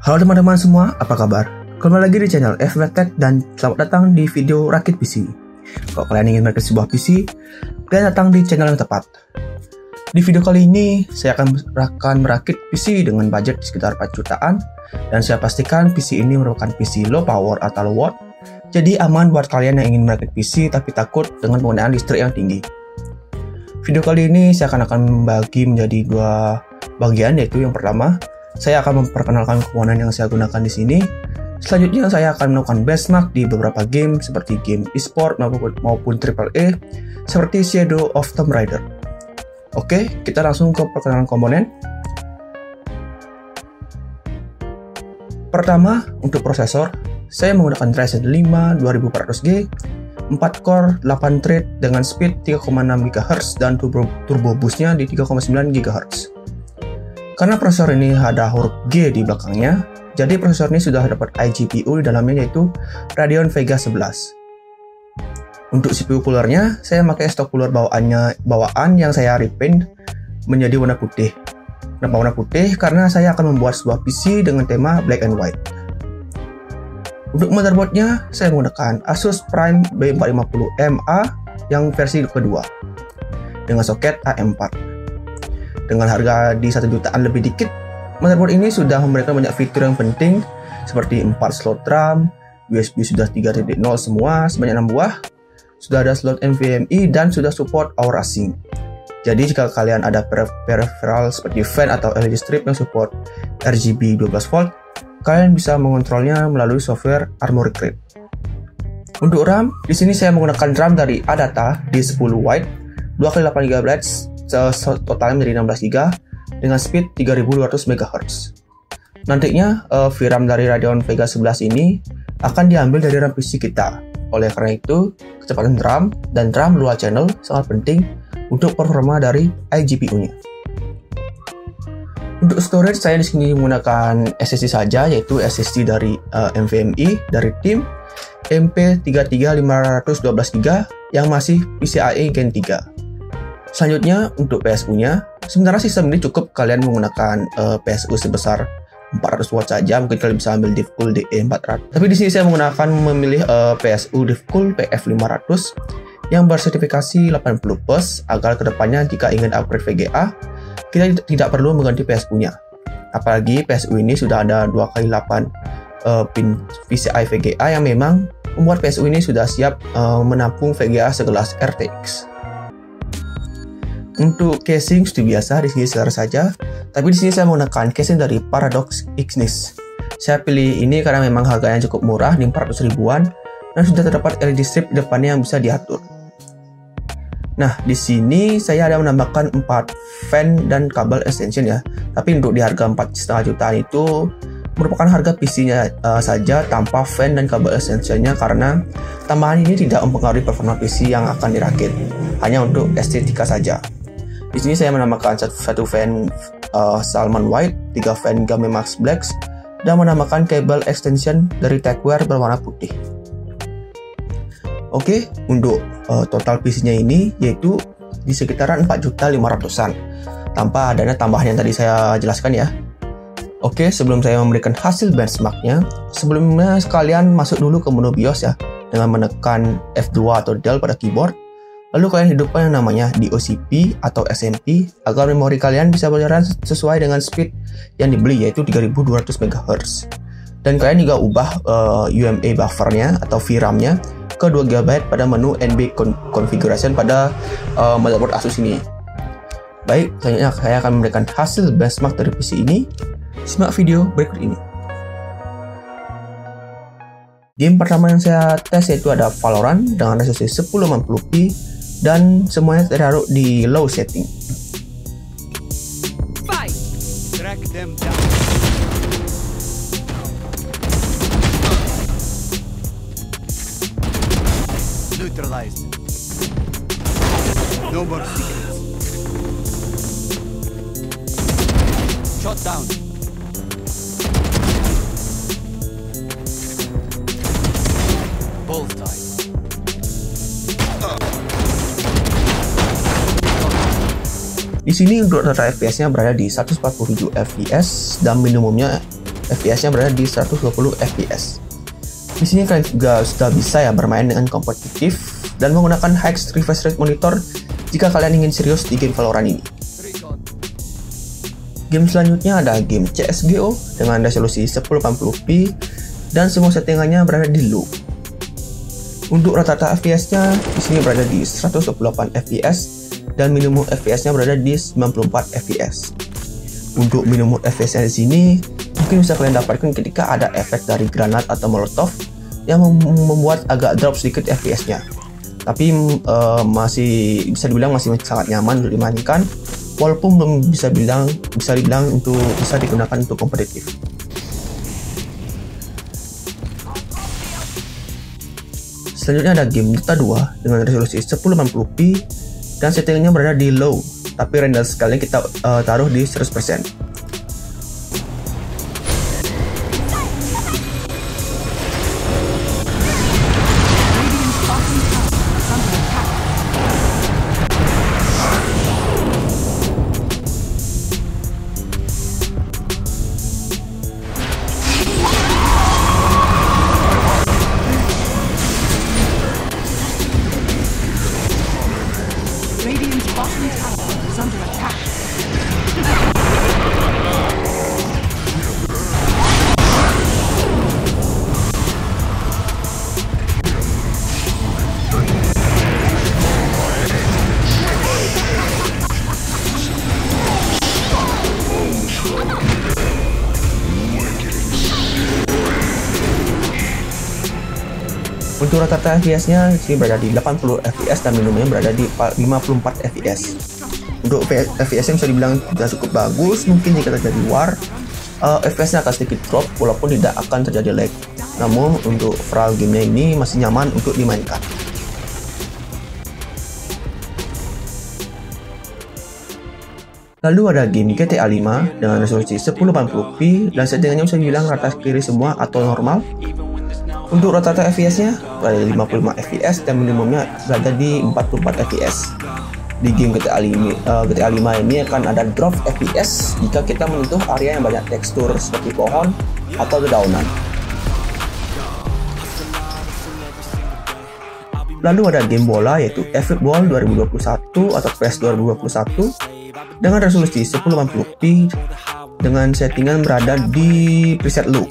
Halo teman-teman semua, apa kabar? Kembali lagi di channel FW Tech dan selamat datang di video rakit PC. Kalau kalian ingin merakit sebuah PC, kalian datang di channel yang tepat. Di video kali ini, saya akan merakit PC dengan budget sekitar 4 jutaan dan saya pastikan PC ini merupakan PC low power atau low watt, jadi aman buat kalian yang ingin merakit PC tapi takut dengan penggunaan listrik yang tinggi. Video kali ini saya akan membagi menjadi dua bagian, yaitu yang pertama, saya akan memperkenalkan komponen yang saya gunakan di sini. Selanjutnya, saya akan melakukan benchmark di beberapa game seperti game e-sport maupun AAA seperti Shadow of Tomb Raider. Oke, kita langsung ke perkenalan komponen. Pertama, untuk prosesor, saya menggunakan Ryzen 5 2400G, 4 core, 8 thread dengan speed 3,6 GHz dan turbo boostnya di 3,9 GHz. Karena prosesor ini ada huruf G di belakangnya, jadi prosesor ini sudah dapat iGPU di dalamnya, yaitu Radeon Vega 11. Untuk CPU coolernya, saya pakai stok cooler bawaan yang saya repaint menjadi warna putih. Kenapa warna putih? Karena saya akan membuat sebuah PC dengan tema black and white. Untuk motherboardnya, saya menggunakan Asus Prime B450MA yang versi kedua dengan soket AM4. Dengan harga di 1 jutaan lebih dikit, motherboard ini sudah memberikan banyak fitur yang penting seperti 4 slot RAM, USB sudah 3.0 semua sebanyak 6 buah, sudah ada slot NVMe dan sudah support Aura Sync. Jadi jika kalian ada peripheral seperti fan atau LED strip yang support RGB 12V, kalian bisa mengontrolnya melalui software Armoury Crate. Untuk RAM, di sini saya menggunakan RAM dari ADATA di 10 wide 2x8GB, totalnya menjadi 16GB dengan speed 3200 MHz. Nantinya VRAM dari Radeon Vega 11 ini akan diambil dari RAM PC kita. Oleh karena itu, kecepatan RAM dan RAM dual channel sangat penting untuk performa dari iGPU-nya. Untuk storage, saya di sini menggunakan SSD saja, yaitu SSD dari NVMe dari tim MP33512GB yang masih PCIe Gen 3. Selanjutnya, untuk PSU-nya, sementara sistem ini cukup kalian menggunakan PSU sebesar 400 watt saja. Mungkin kalian bisa ambil Deepcool DE400. Tapi di sini saya memilih PSU Deepcool PF500 yang bersertifikasi 80+ agar kedepannya jika ingin upgrade VGA, kita tidak perlu mengganti PSU-nya. Apalagi PSU ini sudah ada 2x8 pin PCI VGA yang memang membuat PSU ini sudah siap menampung VGA sekelas RTX. Untuk casing seperti biasa di sini secara saja, tapi di sini saya menggunakan casing dari Paradox Ignis. Saya pilih ini karena memang harganya cukup murah di 400 ribuan dan sudah terdapat LED strip di depannya yang bisa diatur. Nah, di sini saya ada menambahkan 4 fan dan kabel extension ya. Tapi untuk di harga 4,5 jutaan itu merupakan harga PC-nya saja tanpa fan dan kabel extension-nya, karena tambahan ini tidak mempengaruhi performa PC yang akan dirakit, hanya untuk estetika saja. Di sini saya menambahkan satu fan Salmon White, 3 fan Game Max Black, dan menambahkan kabel extension dari Techwear berwarna putih. Oke, untuk total PC-nya ini yaitu di sekitaran 4.500.000-an tanpa adanya tambahan yang tadi saya jelaskan ya. Oke, sebelum saya memberikan hasil benchmarknya, sebelumnya kalian masuk dulu ke menu BIOS ya dengan menekan F2 atau Del pada keyboard. Lalu kalian hidupkan yang namanya DOCP atau SMP agar memori kalian bisa berjalan sesuai dengan speed yang dibeli, yaitu 3200 MHz. Dan kalian juga ubah UMA buffernya atau VRAM-nya ke 2GB pada menu NB configuration pada motherboard Asus ini. Baik, selanjutnya saya akan memberikan hasil benchmark dari PC ini. Simak video berikut ini. Game pertama yang saya tes yaitu ada Valorant dengan resolusi 1080p dan semuanya tertaruh di low setting. Fight! Track them down. Neutralized. No more secrets. Shot down. Bullseye. Di sini untuk rata FPS-nya berada di 147 fps dan minimumnya FPS-nya berada di 120 FPS. Di sini kalian juga sudah bisa ya bermain dengan kompetitif dan menggunakan high refresh rate monitor jika kalian ingin serius di game Valorant ini. Game selanjutnya ada game CSGO dengan resolusi 1080p dan semua settingannya berada di low. Untuk rata-rata FPS-nya di sini berada di 128 FPS dan minimum FPS-nya berada di 94 FPS. Untuk minimum FPS-nya di sini mungkin bisa kalian dapatkan ketika ada efek dari granat atau molotov yang membuat agak drop sedikit FPS-nya. Tapi masih bisa dibilang masih sangat nyaman untuk dimainkan, walaupun belum bisa dibilang untuk bisa digunakan untuk kompetitif. Selanjutnya ada game Dota 2 dengan resolusi 1080p dan settingnya berada di low, tapi render scale-nya kita taruh di 100%. Untuk rata-rata FPS-nya sini berada di 80 FPS dan minimumnya berada di 54 FPS. Untuk FPS-nya bisa dibilang tidak cukup bagus, mungkin jika terjadi war, FPS-nya akan sedikit drop walaupun tidak akan terjadi lag. Namun untuk overall game-nya ini masih nyaman untuk dimainkan. Lalu ada game GTA 5 dengan resolusi 1080p dan settingannya bisa dibilang rata kiri semua atau normal. Untuk rata-rata FPS-nya berada di 55 FPS dan minimumnya berada di 44 FPS. Di game GTA 5 ini akan ada drop FPS jika kita menyentuh area yang banyak tekstur seperti pohon atau dedaunan. Lalu ada game bola yaitu eFootball 2021 atau PES 2021 dengan resolusi 1080p dengan settingan berada di preset low.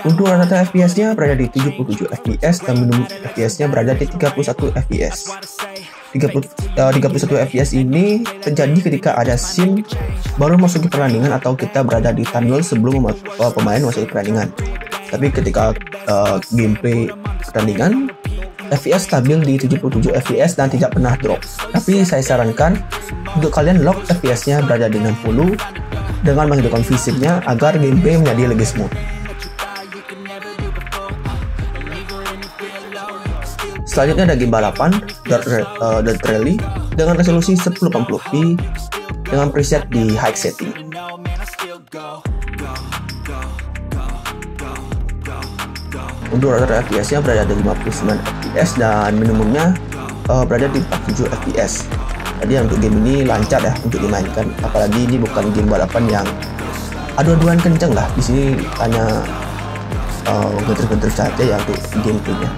Untuk rata-rata FPS-nya berada di 77 FPS dan minimum FPS-nya berada di 31 FPS. 31 FPS ini terjadi ketika ada scene baru masuk ke pertandingan atau kita berada di tunnel sebelum pemain masuk ke pertandingan. Tapi ketika gameplay pertandingan, FPS stabil di 77 FPS dan tidak pernah drop. Tapi saya sarankan untuk kalian lock FPS-nya berada di 60 dengan menghidupkan fisiknya agar gameplay menjadi lebih smooth. Selanjutnya ada game balapan Dirt Rally dengan resolusi 1080p dengan preset di high setting. Untuk rata-rata FPS-nya berada di 59 FPS dan minimumnya berada di 47 FPS. Jadi untuk game ini lancar ya untuk dimainkan, apalagi ini bukan game balapan yang adu-aduan kenceng lah. Di sini hanya genter-genter saja ya untuk gameplaynya.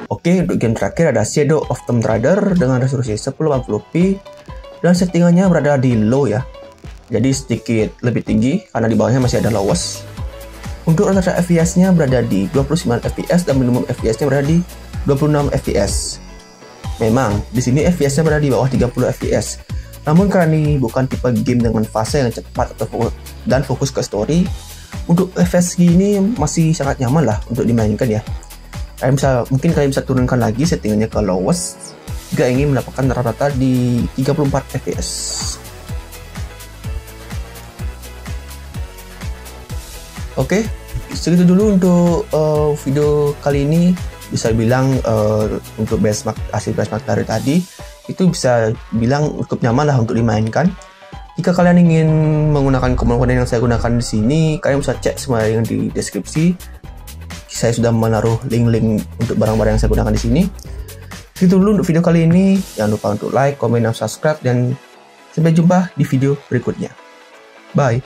Oke, untuk game terakhir ada Shadow of Tomb Raider dengan resolusi 1080p dan settingannya berada di low ya. Jadi sedikit lebih tinggi karena di bawahnya masih ada lowest. Untuk rata-rata FPS-nya berada di 29 FPS dan minimum FPS-nya berada di 26 FPS. Memang di sini FPS-nya berada di bawah 30 FPS. Namun karena ini bukan tipe game dengan fase yang cepat atau fokus ke story, untuk FPS ini masih sangat nyaman lah untuk dimainkan ya. Mungkin kalian bisa turunkan lagi settingannya ke lowest jika ingin mendapatkan rata-rata di 34 FPS. Oke, segitu dulu untuk video kali ini. Bisa bilang untuk hasil benchmark dari tadi itu bisa bilang cukup nyaman lah untuk dimainkan. Jika kalian ingin menggunakan komponen yang saya gunakan di sini, kalian bisa cek semua yang di deskripsi. Saya sudah menaruh link-link untuk barang-barang yang saya gunakan di sini. Segitu dulu untuk video kali ini. Jangan lupa untuk like, komen, dan subscribe, dan sampai jumpa di video berikutnya. Bye.